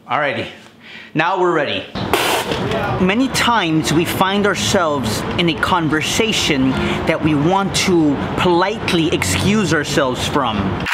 Alrighty, now we're ready. Many times we find ourselves in a conversation that we want to politely excuse ourselves from.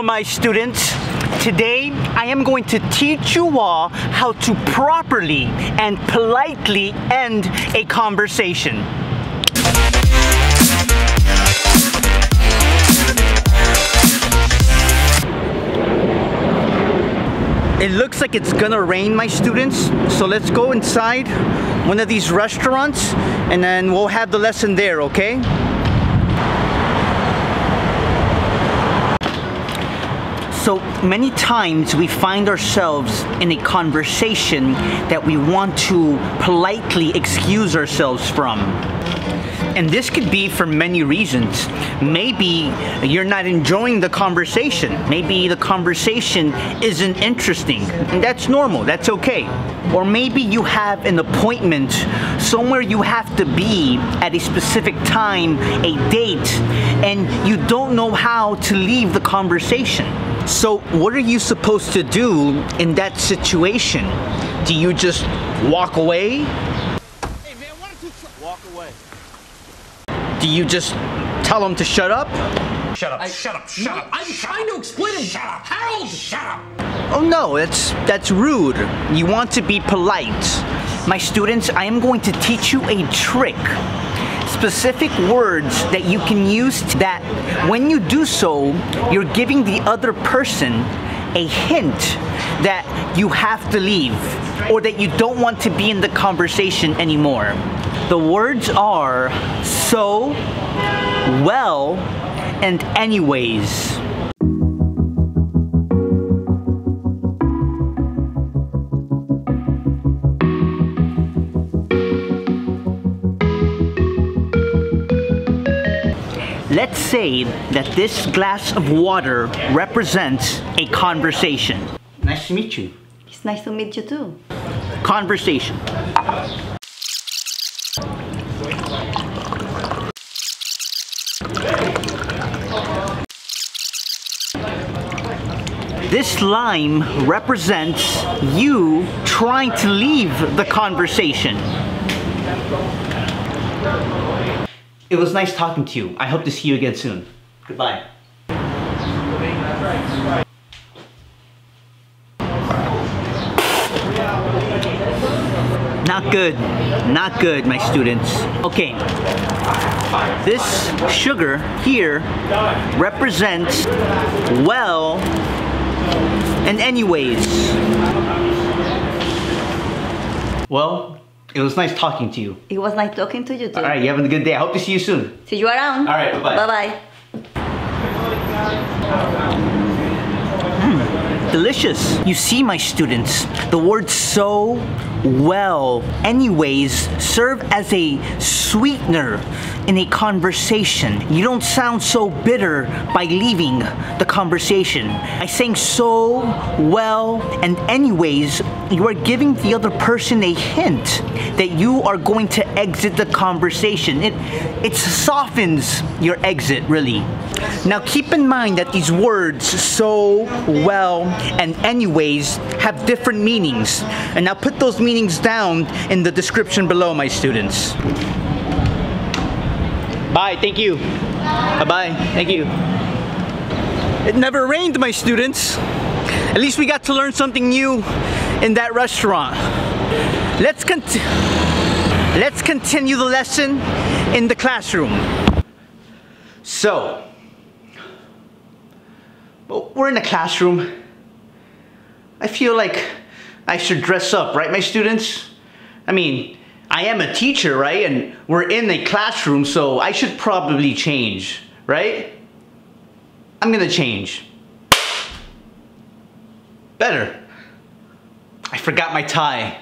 My students, today I am going to teach you all how to properly and politely end a conversation. It looks like it's gonna rain, my students, so let's go inside one of these restaurants and then we'll have the lesson there, okay? So many times we find ourselves in a conversation that we want to politely excuse ourselves from. And this could be for many reasons. Maybe you're not enjoying the conversation. Maybe the conversation isn't interesting. And that's normal, that's okay. Or maybe you have an appointment somewhere you have to be at a specific time, a date, and you don't know how to leave the conversation. So what are you supposed to do in that situation? Do you just walk away? Hey man, why don't you walk away? Do you just tell them to shut up? Shut up, shut up, shut up. I'm trying to explain it. Shut up. Harold, shut up. Oh no, that's rude. You want to be polite. My students, I am going to teach you a trick. Specific words that you can use that when you do so, you're giving the other person a hint that you have to leave or that you don't want to be in the conversation anymore. The words are so, well, and anyways. Let's say that this glass of water represents a conversation. Nice to meet you. It's nice to meet you too. Conversation. This lime represents you trying to leave the conversation. It was nice talking to you. I hope to see you again soon. Goodbye. Not good. Not good, my students. Okay. This sugar here represents well and anyways. Well, it was nice talking to you. It was nice talking to you too. Alright, you having a good day. I hope to see you soon. See you around. Alright, bye-bye. Bye-bye. Delicious. You see, my students, the words so, well, anyways serve as a sweetener in a conversation. You don't sound so bitter by leaving the conversation. By saying so, well, and anyways, you are giving the other person a hint that you are going to exit the conversation. It softens your exit, really. Now keep in mind that these words, so, well, and anyways, have different meanings. And now put those meanings down in the description below, my students. Bye, thank you. Bye-bye, thank you. It never rained, my students. At least we got to learn something new in that restaurant. Let's continue the lesson in the classroom. So, well, we're in the classroom. I feel like I should dress up, right, my students? I mean, I am a teacher, right? And we're in a classroom, so I should probably change, right? I'm gonna change. Better. I forgot my tie.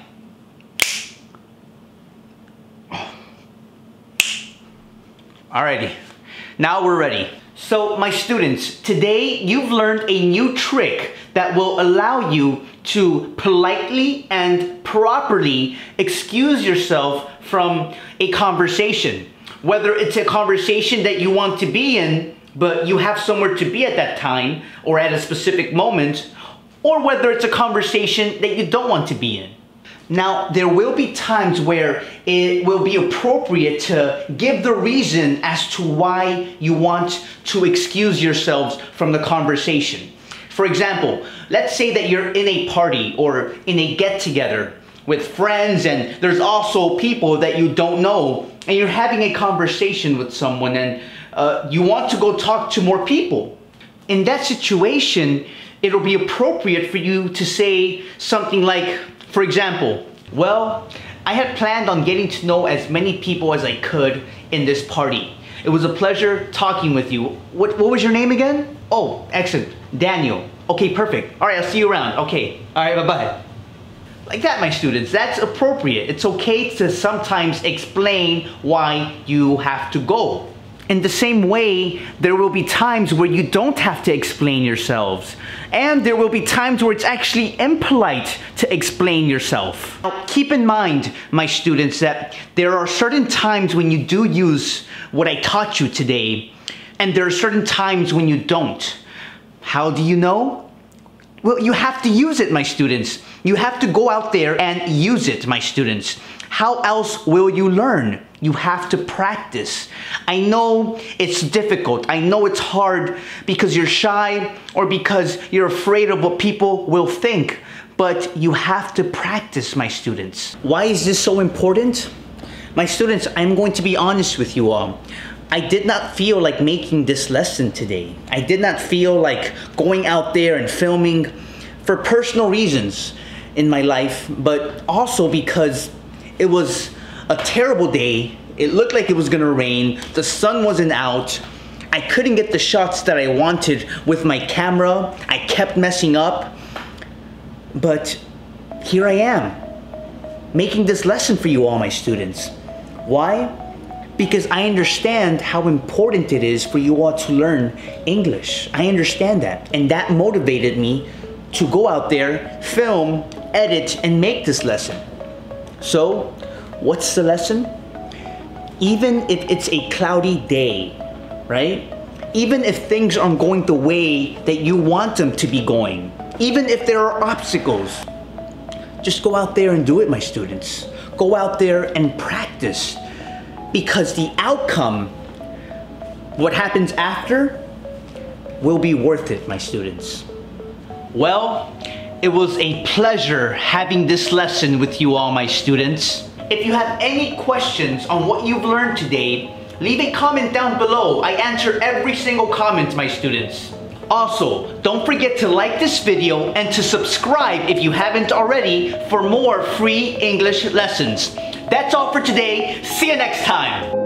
Alrighty, now we're ready. So my students, today you've learned a new trick that will allow you to politely and properly excuse yourself from a conversation. Whether it's a conversation that you want to be in, but you have somewhere to be at that time or at a specific moment, or whether it's a conversation that you don't want to be in. Now, there will be times where it will be appropriate to give the reason as to why you want to excuse yourselves from the conversation. For example, let's say that you're in a party or in a get-together with friends and there's also people that you don't know and you're having a conversation with someone and you want to go talk to more people. In that situation, it'll be appropriate for you to say something like, for example, well, I had planned on getting to know as many people as I could in this party. It was a pleasure talking with you. What was your name again? Oh, excellent. Daniel. Okay, perfect. All right, I'll see you around. Okay. All right, bye-bye. Like that, my students. That's appropriate. It's okay to sometimes explain why you have to go. In the same way, there will be times where you don't have to explain yourselves. And there will be times where it's actually impolite to explain yourself. Now, keep in mind, my students, that there are certain times when you do use what I taught you today, and there are certain times when you don't. How do you know? Well, you have to use it, my students. You have to go out there and use it, my students. How else will you learn? You have to practice. I know it's difficult. I know it's hard because you're shy or because you're afraid of what people will think. But you have to practice, my students. Why is this so important? My students, I'm going to be honest with you all. I did not feel like making this lesson today. I did not feel like going out there and filming for personal reasons in my life, but also because it was a terrible day. It looked like it was gonna rain. The sun wasn't out. I couldn't get the shots that I wanted with my camera. I kept messing up. But here I am, making this lesson for you all, my students. Why? Because I understand how important it is for you all to learn English. I understand that. And that motivated me to go out there, film, edit, and make this lesson. So, what's the lesson? Even if it's a cloudy day, right? Even if things aren't going the way that you want them to be going, even if there are obstacles, just go out there and do it, my students. Go out there and practice, because the outcome, what happens after, will be worth it, my students. Well, it was a pleasure having this lesson with you all, my students. If you have any questions on what you've learned today, leave a comment down below. I answer every single comment, my students. Also, don't forget to like this video and to subscribe if you haven't already for more free English lessons. That's all for today. See you next time.